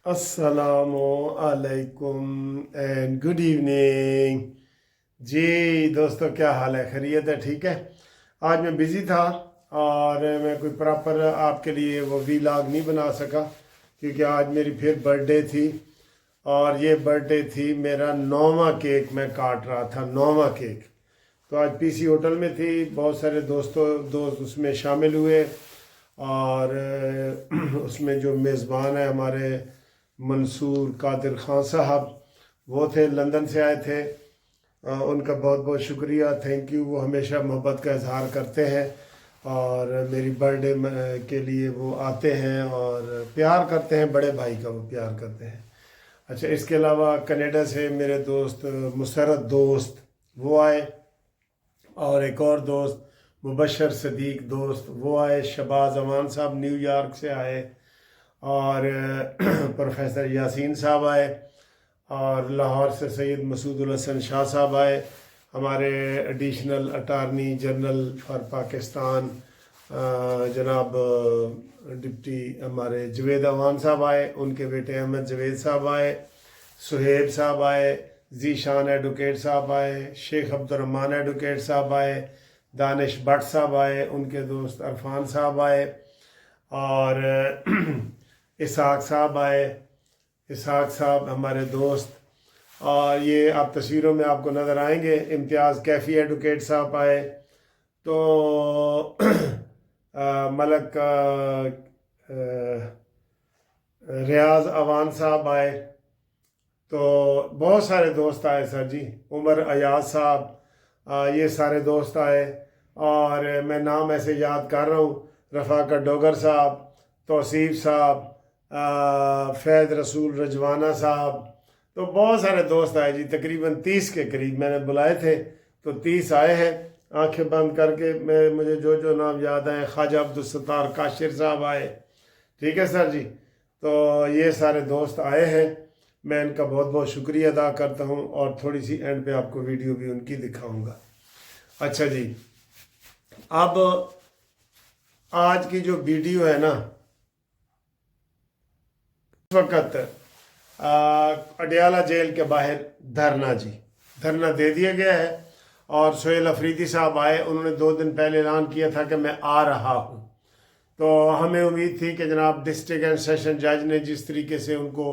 अस्सलामु अलैकुम and good evening. जी दोस्तों, क्या हाल है? खैरियत है? ठीक है। आज मैं बिज़ी था और मैं कोई प्रॉपर आपके लिए वो वीलॉग नहीं बना सका क्योंकि आज मेरी फिर बर्थडे थी। और ये बर्थडे थी मेरा 9वां केक मैं काट रहा था, 9वां केक। तो आज पीसी होटल में थी, बहुत सारे दोस्त उसमें शामिल हुए। और उसमें जो मेज़बान है हमारे मंसूर कादिर ख़ान साहब, वो थे, लंदन से आए थे। उनका बहुत बहुत शुक्रिया, थैंक यू। वो हमेशा मोहब्बत का इजहार करते हैं और मेरी बर्थडे के लिए वो आते हैं और प्यार करते हैं, बड़े भाई का वो प्यार करते हैं। अच्छा, इसके अलावा कनाडा से मेरे दोस्त मुसरत दोस्त वो आए, और एक और दोस्त मुबशर सदीक दोस्त वो आए। शबाज अमान साहब न्यूयॉर्क से आए, और प्रोफेसर यासीन साहब आए, और लाहौर से सैयद मसूदुल हसन शाह साहब आए, हमारे additional attorney general for Pakistan जनाब डिप्टी हमारे जवेद अवान साहब आए, उनके बेटे अहमद जवेद साहब आए, सुहेब साहब आए, जीशान एडवोकेट साहब आए, शेख अब्दुर्रहमान एडवोकेट साहब आए, दानिश भट्ट साहब आए, उनके दोस्त अरफान साहब आए, और इसहाक साहब आए, इसहाक साहब हमारे दोस्त। और ये आप तस्वीरों में आपको नज़र आएंगे, इम्तियाज़ कैफ़ी एडवोकेट साहब आए। तो मलक रियाज अवान साहब आए। तो बहुत सारे दोस्त आए सर जी, उमर अयाज साहब, ये सारे दोस्त आए। और मैं नाम ऐसे याद कर रहा हूँ, रफ़ाकत डोगर साहब, तौसीफ साहब, फैज़ रसूल रजवाना साहब। तो बहुत सारे दोस्त आए जी, तकरीबन 30 के करीब मैंने बुलाए थे, तो 30 आए हैं। आंखें बंद करके मुझे जो जो नाम याद आए, ख्वाजा अब्दुल सत्तार काशिर साहब आए। ठीक है सर जी। तो ये सारे दोस्त आए हैं, मैं इनका बहुत बहुत शुक्रिया अदा करता हूँ, और थोड़ी सी एंड पे आपको वीडियो भी उनकी दिखाऊंगा। अच्छा जी, अब आज की जो वीडियो है ना, इस वक्त अडियाला जेल के बाहर धरना जी, धरना दे दिया गया है। और सोहेल अफरीदी साहब आए, उन्होंने 2 दिन पहले ऐलान किया था कि मैं आ रहा हूँ। तो हमें उम्मीद थी कि जनाब डिस्ट्रिक्ट एंड सेशन जज ने जिस तरीके से उनको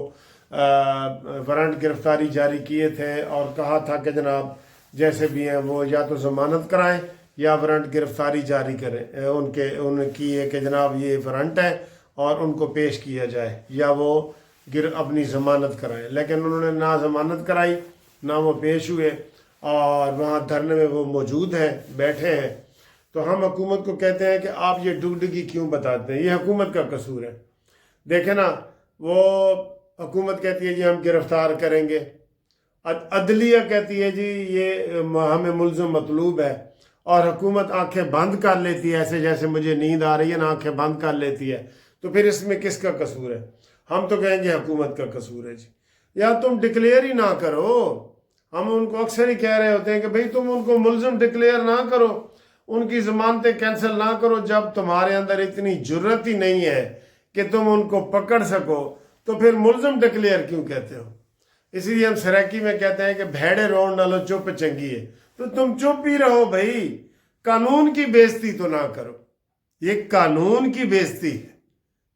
वारंट गिरफ्तारी जारी किए थे और कहा था कि जनाब जैसे भी हैं वो या तो ज़मानत कराएं या वारंट गिरफ्तारी जारी करें, उनकी है कि जनाब ये वारंट है और उनको पेश किया जाए, या वो अपनी ज़मानत कराएं। लेकिन उन्होंने ना ज़मानत कराई, ना वो पेश हुए, और वहाँ धरने में वो मौजूद हैं, बैठे हैं। तो हम हुकूमत को कहते हैं कि आप ये डुगडुगी क्यों बताते हैं, ये हुकूमत का कसूर है। देखे ना, वो हुकूमत कहती है जी हम गिरफ्तार करेंगे, अदलिया कहती है जी ये हमें मुल्ज़िम मतलूब है, और हुकूमत आंखें बंद कर लेती है, ऐसे जैसे मुझे नींद आ रही है ना, आंखें बंद कर लेती है। तो फिर इसमें किसका कसूर है? हम तो कहेंगे हुकूमत का कसूर है जी। या तुम डिक्लेयर ही ना करो। हम उनको अक्सर ही कह रहे होते हैं कि भाई तुम उनको मुल्ज़िम डिक्लेयर ना करो, उनकी ज़मानतें कैंसिल ना करो। जब तुम्हारे अंदर इतनी जुर्रत ही नहीं है कि तुम उनको पकड़ सको, तो फिर मुल्ज़िम डिक्लेयर क्यों कहते हो? इसीलिए हम सराकी में कहते हैं कि भेड़े रोन डालो चुप चंगी है। तो तुम चुप ही रहो भाई, कानून की बेइज्जती तो ना करो। ये कानून की बेइज्जती है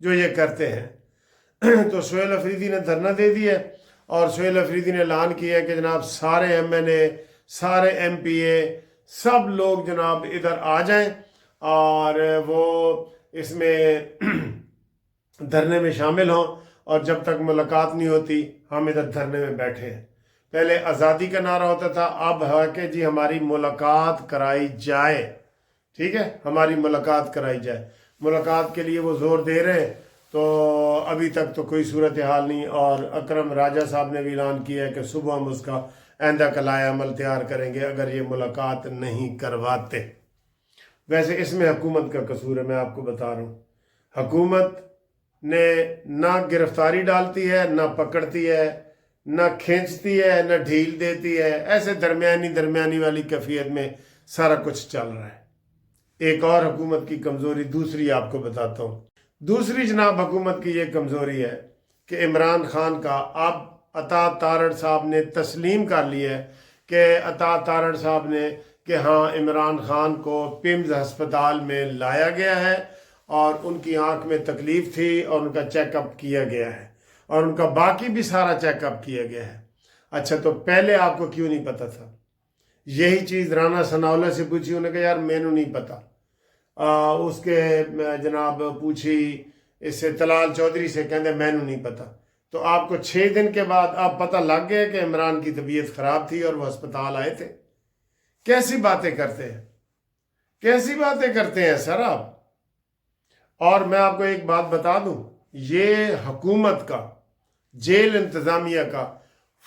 जो ये करते हैं। तो सोहेल अफरीदी ने धरना दे दिया, और सोहेल अफरीदी ने ऐलान किया कि जनाब सारे MNA, सारे MPA, सब लोग जनाब इधर आ जाएं, और वो इसमें धरने में शामिल हों। और जब तक मुलाकात नहीं होती हम इधर धरने में बैठे हैं। पहले आज़ादी का नारा होता था, अब है कि जी हमारी मुलाकात कराई जाए। ठीक है, हमारी मुलाकात कराई जाए। मुलाकात के लिए वो ज़ोर दे रहे हैं। तो अभी तक तो कोई सूरत हाल नहीं, और अकरम राजा साहब ने भी ऐलान किया है कि सुबह हम उसका आइंदा कलाए अमल तैयार करेंगे अगर ये मुलाकात नहीं करवाते। वैसे इसमें हुकूमत का कसूर है, मैं आपको बता रहा हूँ। हुकूमत ने ना गिरफ्तारी डालती है, ना पकड़ती है, ना खींचती है, ना ढील देती है। ऐसे दरमियानी वाली कैफियत में सारा कुछ चल रहा है। एक और हुकूमत की कमज़ोरी दूसरी आपको बताता हूँ। दूसरी जनाब हुकूमत की ये कमज़ोरी है کہ عمران خان کا اب عطا تارڑ صاحب نے تسلیم کر لیا ہے کہ عطا تارڑ صاحب نے کہ ہاں عمران خان کو پمز ہسپتال میں لایا گیا ہے اور ان کی آنکھ میں تکلیف تھی اور ان کا چیک اپ کیا گیا ہے اور ان کا باقی بھی سارا چیک اپ کیا گیا ہے۔ اچھا تو پہلے آپ کو کیوں نہیں پتا تھا؟ یہی چیز رانا ثناءاللہ سے پوچھی، انہوں نے کہا یار مینوں نہیں پتا۔ اس کے جناب پوچھی اس سے طلال چودھری سے، کہندے مینوں نہیں پتا۔ تو آپ کو 6 دن کے بعد آپ پتہ لگ گئے کہ عمران کی طبیعت خراب تھی اور وہ ہسپتال آئے تھے؟ کیسی باتیں کرتے ہیں، کیسی باتیں کرتے ہیں سر آپ؟ اور میں آپ کو ایک بات بتا دوں، یہ حکومت کا، جیل انتظامیہ کا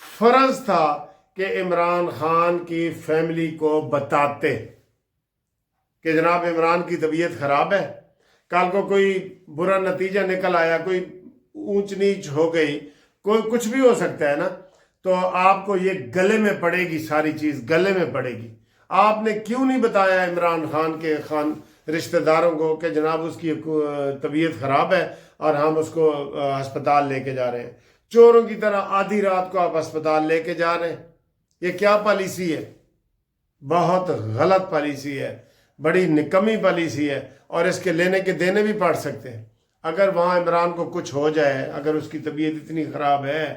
فرض تھا کہ عمران خان کی فیملی کو بتاتے کہ جناب عمران کی طبیعت خراب ہے، کل کو کوئی برا نتیجہ نکل آیا، کوئی اونچ نیچ ہو گئی، کوئی کچھ بھی ہو سکتا ہے نا، تو آپ کو یہ گلے میں پڑے گی، ساری چیز گلے میں پڑے گی۔ آپ نے کیوں نہیں بتایا عمران خان کے رشتہ داروں کو کہ جناب اس کی طبیعت خراب ہے اور ہم اس کو ہسپتال لے کے جا رہے ہیں؟ چوروں کی طرح آدھی رات کو آپ ہسپتال لے کے جا رہے ہیں، یہ کیا پالیسی ہے؟ بہت غلط پالیسی ہے، بڑی نکمی پالیسی ہے، اور اس کے لینے کے دینے بھی پڑ سکتے ہیں۔ اگر وہاں عمران کو کچھ ہو جائے، اگر اس کی طبیعت اتنی خراب ہے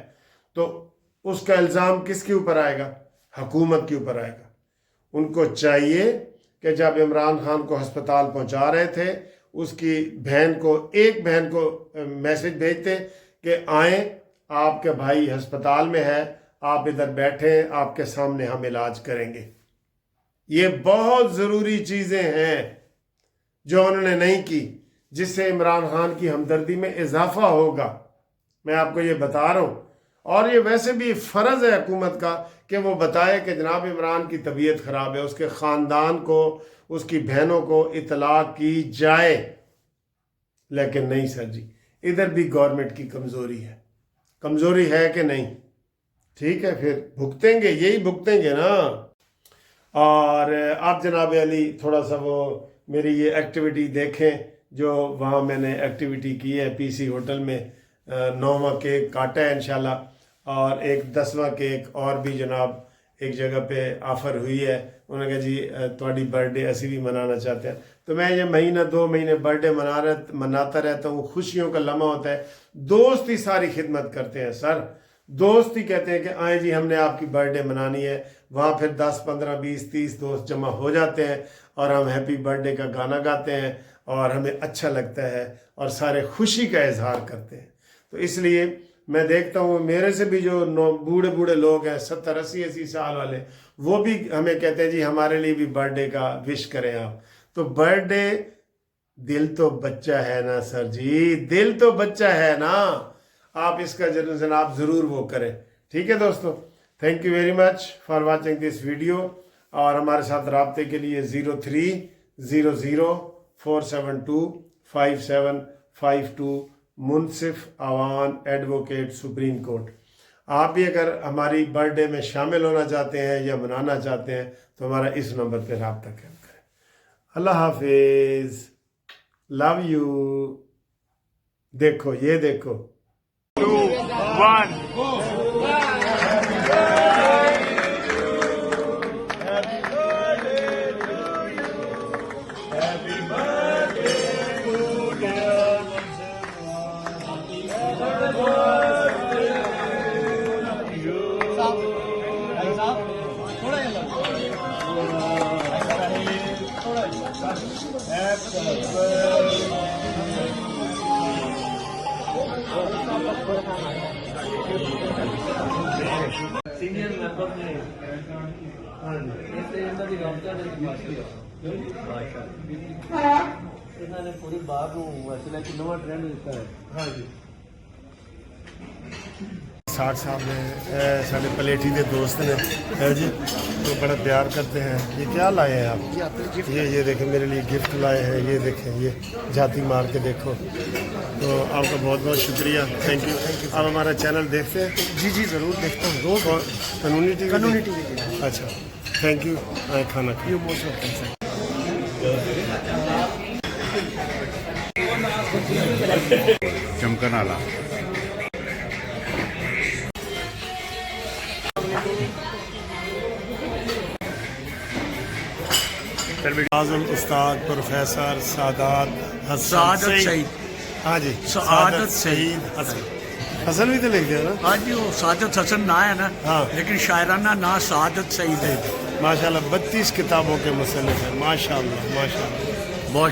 تو اس کا الزام کس کے اوپر آئے گا؟ حکومت کے اوپر آئے گا۔ ان کو چاہیے کہ جب عمران خان کو ہسپتال پہنچا رہے تھے، اس کی ایک بہن کو میسج بھیجتے کہ آئیں، آپ کے بھائی ہسپتال میں ہے، آپ ادھر بیٹھیں، آپ کے سامنے ہم علاج کریں گے۔ یہ بہت ضروری چیزیں ہیں جو انہوں نے نہیں کی، جس سے عمران خان کی ہمدردی میں اضافہ ہوگا، میں آپ کو یہ بتا رہا ہوں۔ اور یہ ویسے بھی فرض ہے حکومت کا کہ وہ بتائے کہ جناب عمران کی طبیعت خراب ہے، اس کے خاندان کو، اس کی بہنوں کو اطلاع کی جائے، لیکن نہیں سر جی، ادھر بھی گورنمنٹ کی کمزوری ہے۔ کمزوری ہے کہ نہیں؟ ٹھیک ہے، پھر بھگتیں گے، یہی بھگتیں گے نا۔ اور آپ جناب علی تھوڑا سا وہ میری یہ ایکٹیویٹی دیکھیں جو وہاں میں نے ایکٹیویٹی کی ہے پی سی ہوٹل میں، 9واں کیک کاٹا ہے انشاءاللہ، اور ایک 10واں کیک اور بھی جناب ایک جگہ پہ آفر ہوئی ہے، انہوں نے کہا جی تھوڑی برتھ ڈے اسی بھی منانا چاہتے ہیں۔ تو میں یہ مہینہ 2 مہینے برتھ ڈے مناتا رہتا ہوں، خوشیوں کا لمحہ ہوتا ہے۔ دوست ہی ساری خدمت کرتے ہیں سر، دوست ہی کہتے ہیں کہ آئیں جی ہم نے آپ کی برتھ ڈے منانی ہے، وہاں پھر 10 15 20 30 دوست جمع ہو جاتے ہیں اور ہم ہیپی برتھ ڈے کا گانا گاتے ہیں اور ہمیں اچھا لگتا ہے اور سارے خوشی کا اظہار کرتے ہیں۔ تو اس لیے میں دیکھتا ہوں میرے سے بھی جو بوڑھے لوگ ہیں 70 80 سال والے، وہ بھی ہمیں کہتے ہیں جی ہمارے لیے بھی برتھ ڈے کا وش کریں آپ۔ تو برتھ ڈے، دل تو بچہ ہے نا سر جی، دل تو بچہ ہے نا، آپ اس کا جناب ضرور وہ کریں۔ ٹھیک ہے دوستو، thank you very much for watching this video, اور ہمارے ساتھ رابطے کے لیے 030047257552 منصف عوان ایڈوکیٹ سپریم کورٹ۔ آپ بھی اگر ہماری برتھ ڈے میں شامل ہونا چاہتے ہیں یا منانا چاہتے ہیں تو ہمارا اس نمبر پہ رابطہ قائم کریں۔ اللہ حافظ، لو یو۔ دیکھو یہ دیکھو 2 1 سینئر ممبر نے انہوں نے پوری بات ویسے کہ نواں ٹرینڈ دیتا ہے۔ ہاں جی، 60 صاحب نے سارے پلیٹی کے دوست نے ہے جی، تو بڑا پیار کرتے ہیں۔ یہ کیا لائے ہیں آپ؟ یہ دیکھیں میرے لیے گفٹ لائے ہیں، یہ دیکھیں، یہ جاتی مار کے دیکھو۔ تو آپ کا بہت بہت شکریہ، تھینک یو۔ آپ ہمارا چینل دیکھتے ہیں؟ جی جی ضرور دیکھتا ہوں، روز قانونی ٹی وی؟ قانونی ٹی وی۔ اچھا، تھینک یو، آئے کھانا کھائیں۔ Most welcome sir. چمکن والا اعظم استاد پروفیسر سعادت حسن سعادت سعید ہاں جی سعادت سعید حسن حسن بھی تو لکھ دیا نا ہاں جی وہ سعادت حسن نہ ہے نا ہاں۔ لیکن شاعرانہ نا سعادت سعید ہے ماشاءاللہ 32 کتابوں کے مصنف ہیں ماشاءاللہ ماشاءاللہ بہت